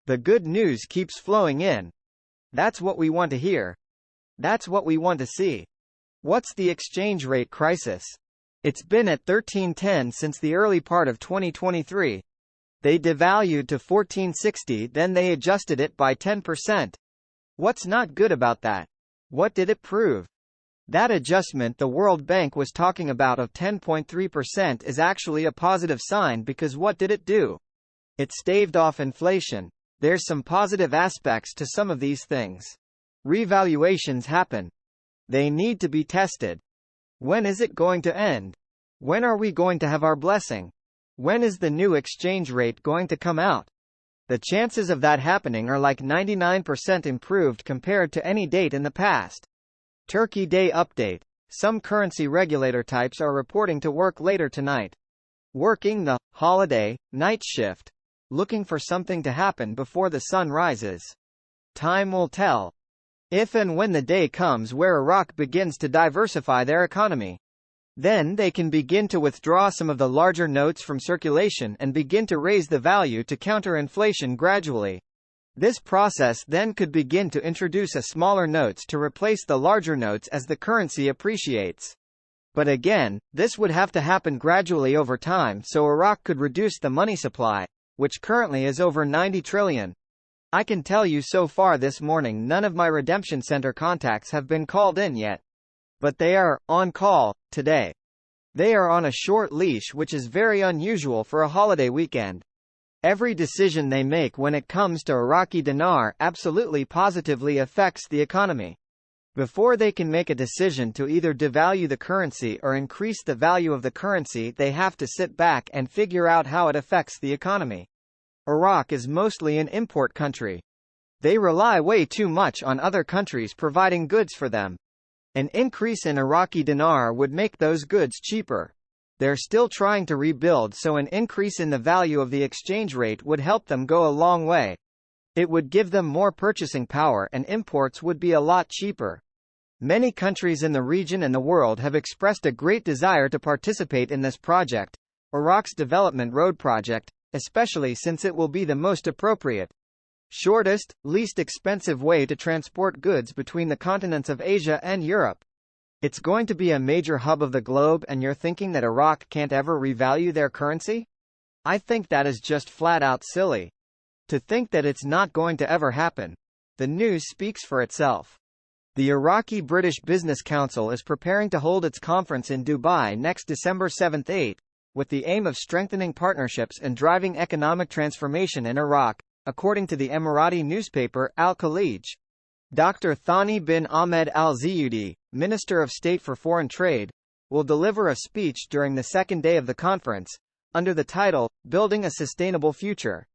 The good news keeps flowing in. That's what we want to hear. That's what we want to see. What's the exchange rate crisis? It's been at 13.10 since the early part of 2023. They devalued to 14.60, then they adjusted it by 10%. What's not good about that? What did it prove? That adjustment the World Bank was talking about of 10.3% is actually a positive sign, because what did it do? It staved off inflation. There's some positive aspects to some of these things. Revaluations happen. They need to be tested. When is it going to end? When are we going to have our blessing? When is the new exchange rate going to come out? The chances of that happening are like 99% improved compared to any date in the past. Turkey Day update. Some currency regulator types are reporting to work later tonight. Working the holiday night shift. Looking for something to happen before the sun rises. Time will tell. If and when the day comes where Iraq begins to diversify their economy. Then they can begin to withdraw some of the larger notes from circulation and begin to raise the value to counter inflation gradually. This process then could begin to introduce a smaller notes to replace the larger notes as the currency appreciates. But again, this would have to happen gradually over time, so Iraq could reduce the money supply, which currently is over 90 trillion. I can tell you so far this morning none of my redemption center contacts have been called in yet. But they are on call today. They are on a short leash, which is very unusual for a holiday weekend. Every decision they make when it comes to Iraqi dinar absolutely positively affects the economy. Before they can make a decision to either devalue the currency or increase the value of the currency, they have to sit back and figure out how it affects the economy. Iraq is mostly an import country. They rely way too much on other countries providing goods for them. An increase in Iraqi dinar would make those goods cheaper. They're still trying to rebuild, so an increase in the value of the exchange rate would help them go a long way. It would give them more purchasing power and imports would be a lot cheaper. Many countries in the region and the world have expressed a great desire to participate in this project, Iraq's development road project, especially since it will be the most appropriate, shortest, least expensive way to transport goods between the continents of Asia and Europe. It's going to be a major hub of the globe, and you're thinking that Iraq can't ever revalue their currency? I think that is just flat out silly. To think that it's not going to ever happen. The news speaks for itself. The Iraqi British Business Council is preparing to hold its conference in Dubai next December 7-8, with the aim of strengthening partnerships and driving economic transformation in Iraq, according to the Emirati newspaper Al-Khalij. Dr. Thani bin Ahmed Al-Ziyudi, Minister of State for Foreign Trade, will deliver a speech during the second day of the conference, under the title, Building a Sustainable Future.